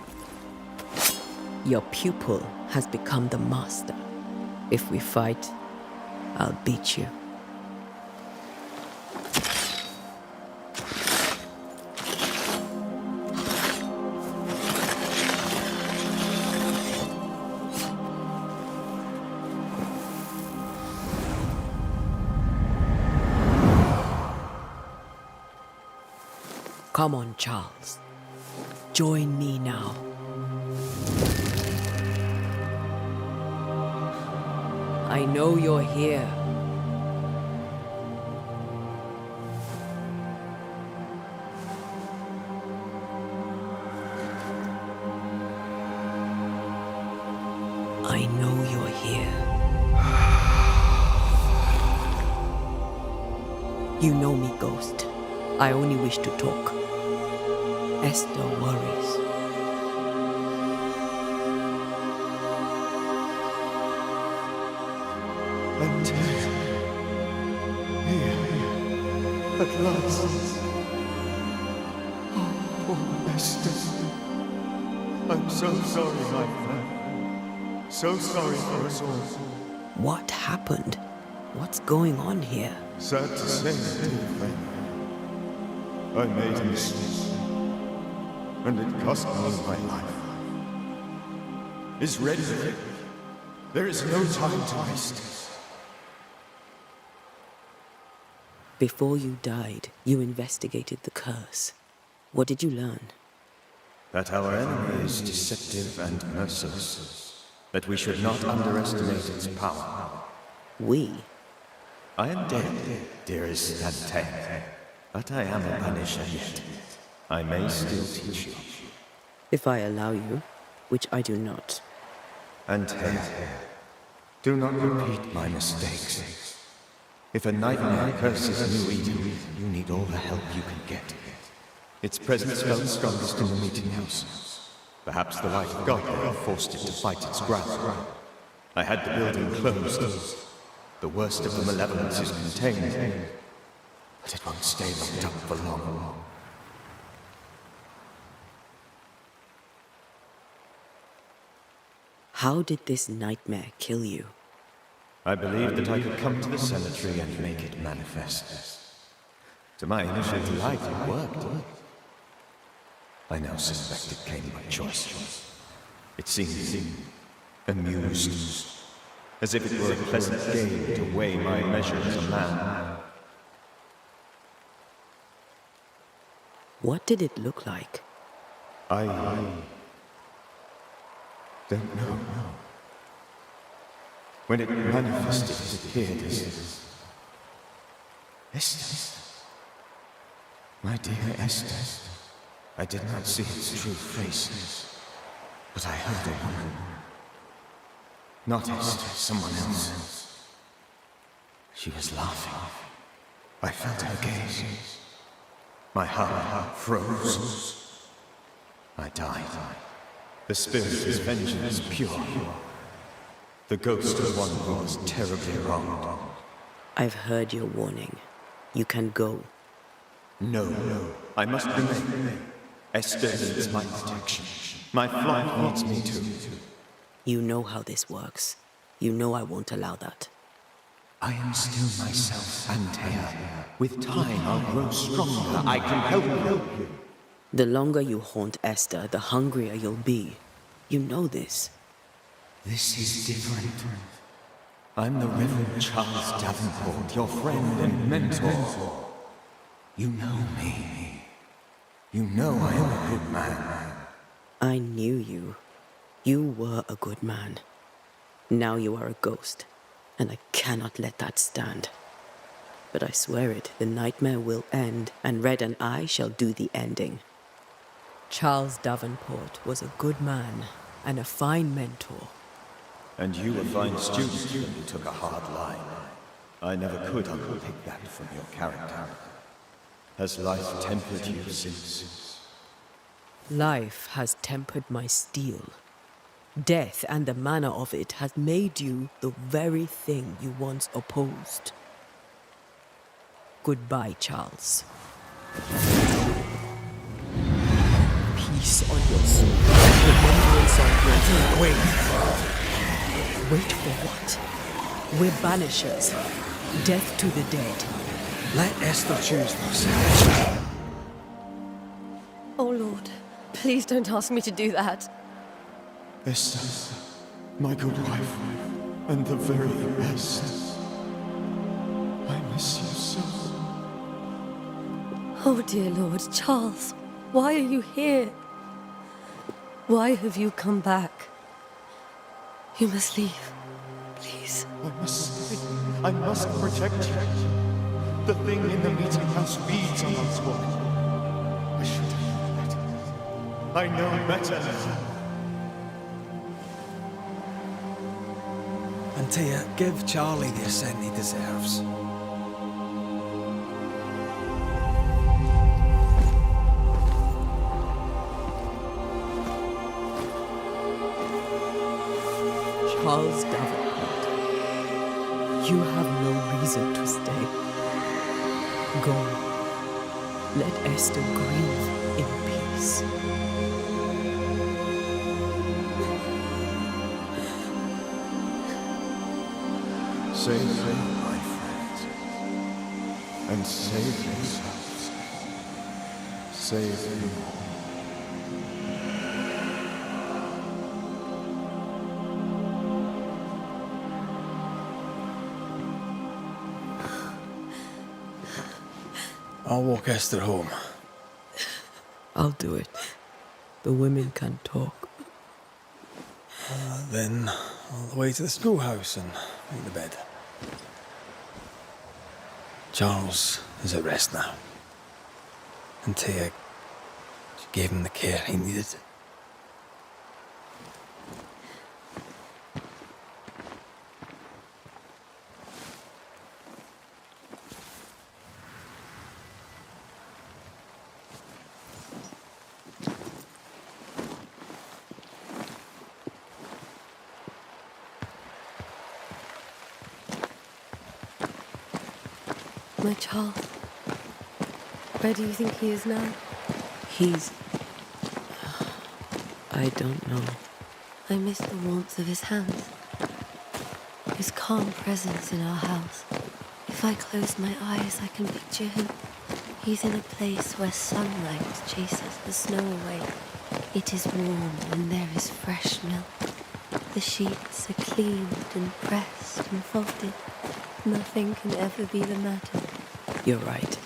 Your pupil has become the master. If we fight, I'll beat you. Come on, Charles. Join me now. I know you're here. I know you're here. You know me, Ghost. I only wish to talk. Esther worries. Antea. Here. At last. Oh, poor Esther. I'm so sorry, my friend. So sorry for us all. What happened? What's going on here? Sad to say, dear friend. I made a mistake. And it cost me my life. Is ready. There is no time to waste. Before you died, you investigated the curse. What did you learn? That our enemy is deceptive and merciless. That we should not underestimate its power. We? I am dead, dearest Antea. But I am a Banisher yet. I may still teach you. If I allow you, which I do not. Antea, do not repeat my mistakes. If a nightmare curses New Eden, you need all the help you can get. Its presence felt strongest in the meeting house. Perhaps the light of God there forced it to fight its grasp. I had the building closed. The worst of the malevolence is contained, but it won't stay locked up for long. How did this nightmare kill you? I believed that I could come to the cemetery and make it manifest. To my initial delight, it worked. I now suspect it came by choice. It seemed amused, as if it were a pleasant game to weigh my measure as a man. What did it look like? I don't know. When it manifested, it appeared as Esther. My dear Esther. I did not see its true face, but I heard a woman. Not Esther, someone else. She was laughing. I felt her gaze. My heart froze. I died. The spirit is vengeance pure. The ghost of one who was terribly wronged. I've heard your warning. You can go. No, I must remain. Esther needs my protection. My flight needs me too. You know how this works. You know I won't allow that. I am still myself, Antea. With time, I'll grow stronger. I can help you. The longer you haunt Esther, the hungrier you'll be. You know this. This is different. I'm the Reverend Charles Davenport, your friend and mentor. You know me. You know I am a good man. I knew you. You were a good man. Now you are a ghost, and I cannot let that stand. But I swear it, the nightmare will end, and Red and I shall do the ending. Charles Davenport was a good man and a fine mentor. And you a fine student when you took a hard line. I never could unpick that from your character. Has life tempered you since? Life has tempered my steel. Death and the manner of it has made you the very thing you once opposed. Goodbye, Charles. Peace on your soul. Remembrance on your soul. Wait. Wait for what? We're banishers. Death to the dead. Let Esther choose for herself. Oh, Lord. Please don't ask me to do that. Esther, my good wife, and the very best. I miss you so. Oh, dear Lord, Charles, why are you here? Why have you come back? You must leave. Please. I must protect you. The thing in the meeting house feeds on our talk. I should have known better. I know better now. Antea, give Charlie the ascent he deserves. Charles Davenport, you have no reason to stay. Go. Let Esther grieve in peace. Save them, my friends, and save yourselves. Save them all. I'll walk Esther home. I'll do it. The women can talk. Then all the way to the schoolhouse and make the bed. Charles is at rest now. Antea, she gave him the care he needed. My Charles, where do you think he is now? He's... I don't know. I miss the warmth of his hands, his calm presence in our house. If I close my eyes, I can picture him. He's in a place where sunlight chases the snow away. It is warm and there is fresh milk. The sheets are cleaned and pressed and folded. Nothing can ever be the matter. You're right.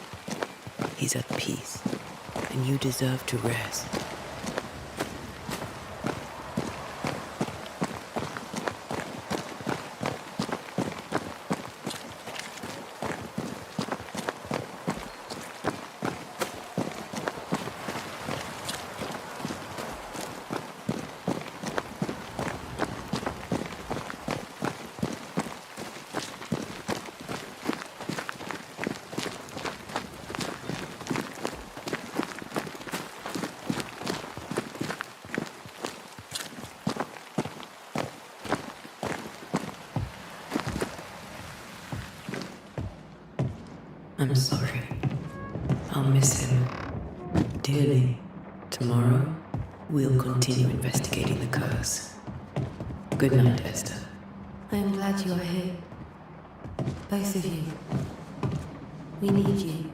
He's at peace, and you deserve to rest. I'm sorry. I'll miss him dearly. Tomorrow, we'll continue investigating the curse. Good night, Esther. I am glad you are here. Both of you. We need you.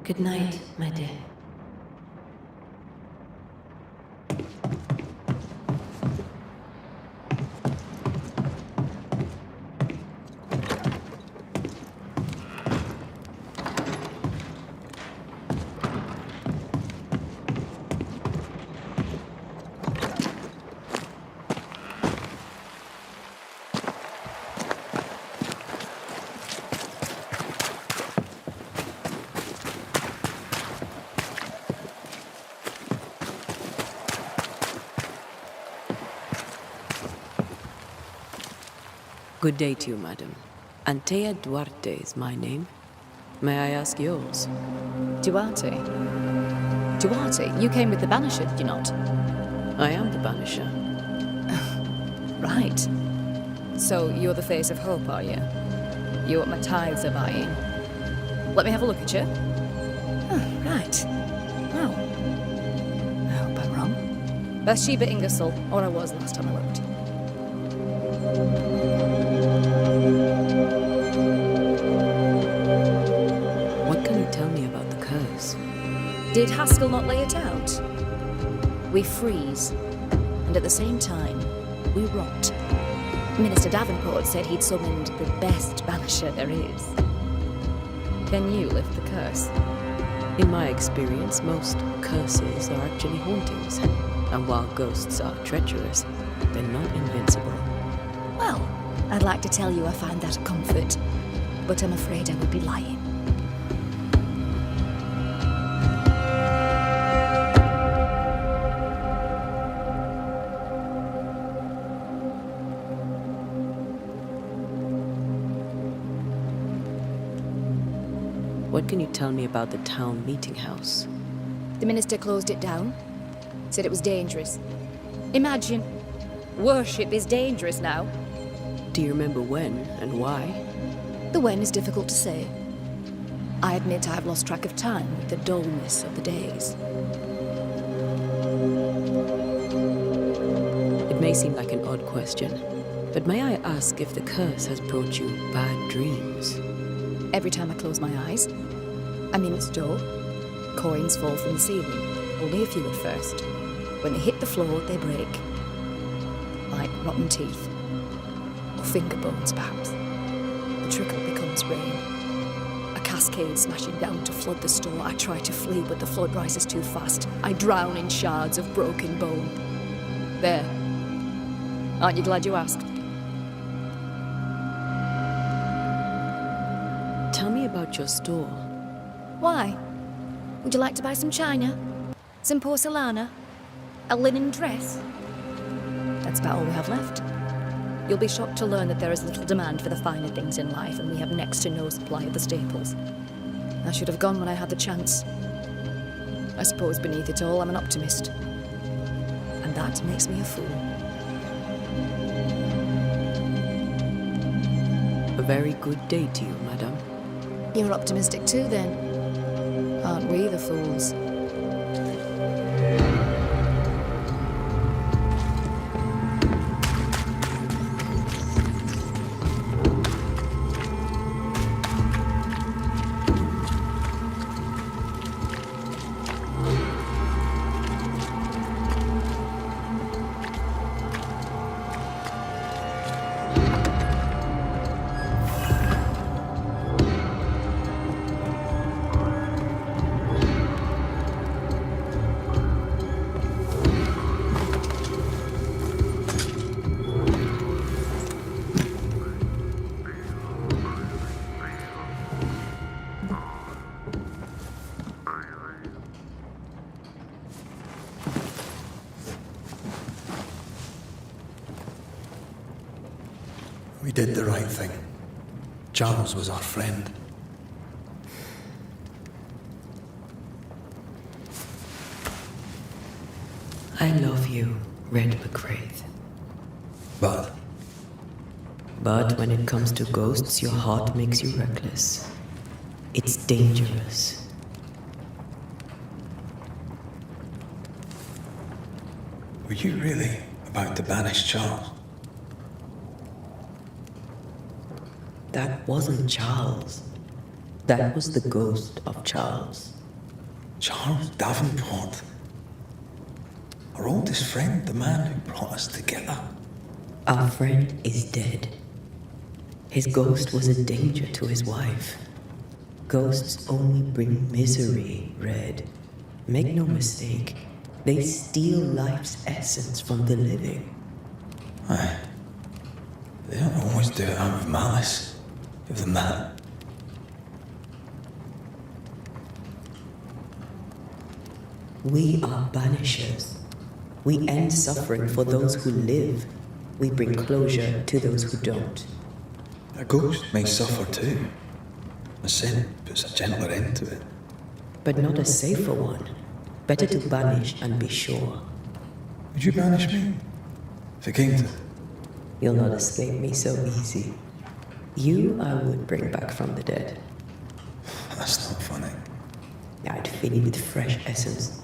Good night, my dear. Good day to you, madam. Antea Duarte is my name. May I ask yours? Duarte? Duarte? You came with the Banishers, did you not? I am the Banisher. Right. So you're the face of hope, are you? You're what my tithes are buying. Let me have a look at you. Oh, right. Wow. I hope I'm wrong. Bathsheba Ingersoll, or I was last time I looked. What can you tell me about the curse? Did Haskell not lay it out? We freeze, and at the same time, we rot. Minister Davenport said he'd summoned the best banisher there is. Can you lift the curse? In my experience, most curses are actually hauntings. And while ghosts are treacherous, they're not invincible. Well, I'd like to tell you I find that a comfort, but I'm afraid I would be lying. What can you tell me about the town meeting house? The minister closed it down. Said it was dangerous. Imagine, worship is dangerous now. Do you remember when and why? The when is difficult to say. I admit I have lost track of time with the dullness of the days. It may seem like an odd question, but may I ask if the curse has brought you bad dreams? Every time I close my eyes, I'm in its door. Coins fall from the ceiling, only a few at first. When they hit the floor, they break. Like rotten teeth. Or finger bones, perhaps. The trickle becomes rain. A cascade smashing down to flood the store. I try to flee, but the flood rises too fast. I drown in shards of broken bone. There. Aren't you glad you asked? Tell me about your store. Why? Would you like to buy some china? Some porcelana? A linen dress? That's about all we have left. You'll be shocked to learn that there is little demand for the finer things in life, and we have next to no supply of the staples. I should have gone when I had the chance. I suppose beneath it all, I'm an optimist. And that makes me a fool. A very good day to you, madam. You're optimistic too, then. Aren't we the fools? We did the right thing. Charles was our friend. I love you, Red McCraith. But when it comes to ghosts, your heart makes you reckless. It's dangerous. were you really about to banish Charles? That wasn't Charles. That was the ghost of Charles. Charles Davenport? Our oldest friend, the man who brought us together. Our friend is dead. His ghost was a danger to his wife. Ghosts only bring misery, Red. Make no mistake, they steal life's essence from the living. Aye. They don't always do it out of malice. Give them that. We are banishers. We end suffering for those who live. We bring closure to those who don't. A ghost may suffer too. A sin puts a gentler end to it. But not a safer one. Better to banish and be sure. Would you banish me? If it came to it? You'll not escape me so easy. You I would bring back from the dead. That's not funny. I'd fill you with fresh essence.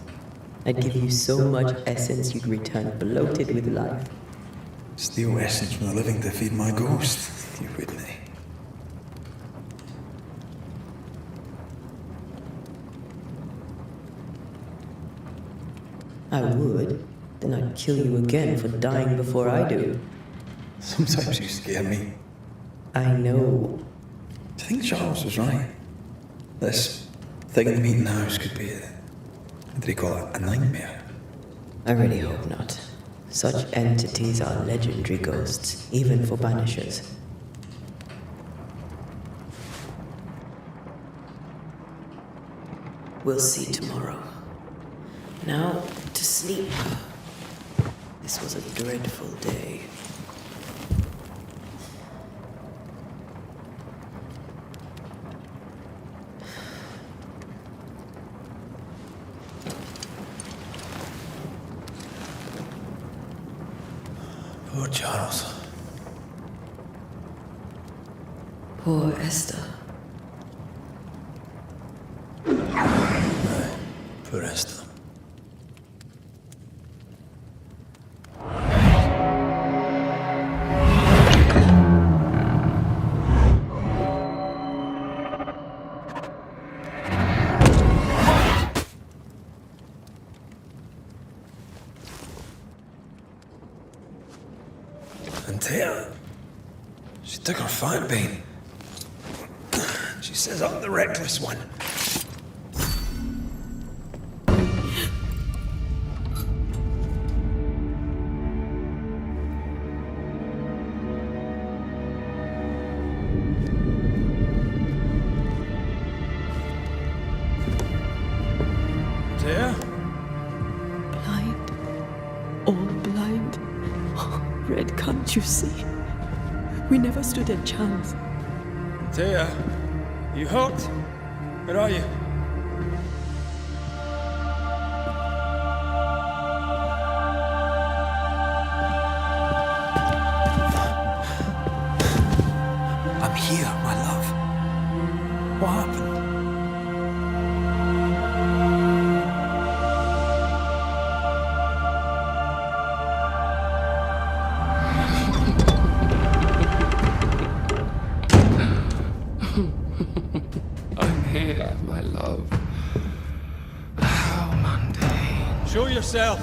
I'd give you so much essence you'd return bloated with life. Steal essence from the living to feed my ghost. You wouldn't, eh? I would. Then I'd kill you again for dying before I do. Sometimes you scare me. I know. Do you think Charles was right? This thing in the meeting house could be what do they call it? A nightmare? I really hope not. Such entities are legendary ghosts, even for Banishers. We'll see tomorrow. Now, to sleep. This was a dreadful day. Poor Charles. Poor Esther. Poor Esther. Antea. She took her fight bane. She says I'm the reckless one. Antea? Blind. All blind. Red, can't you see? We never stood a chance. Antea, you hurt? Where are you? I'm here, my love. What happened? I'm here, my love. How mundane. Show yourself.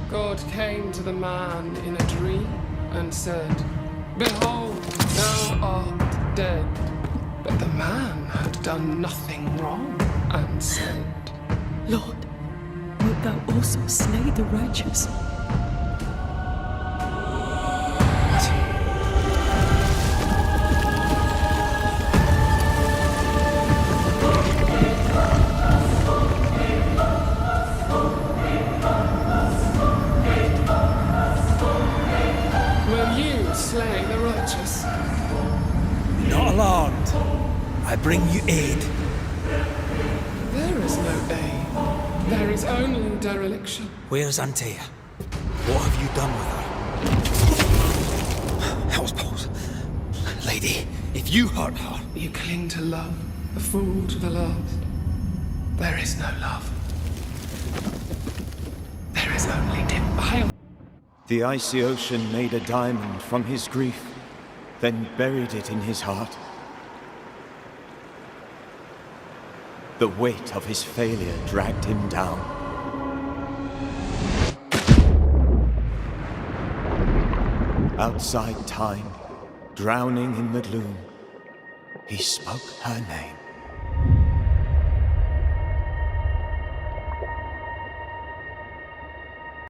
God came to the man in a dream and said, "Behold, thou art dead." But the man had done nothing wrong and said, Lord, wilt thou also slay the righteous? "Will you slay the righteous?" Not alarmed. I bring you aid. There is no aid. There is only dereliction. Where's Antea? What have you done with her? Hell's balls. Lady, if you hurt her... You cling to love, a fool to the last. There is no love. There is only defilement. The icy ocean made a diamond from his grief, then buried it in his heart. The weight of his failure dragged him down. Outside time, drowning in the gloom, he spoke her name.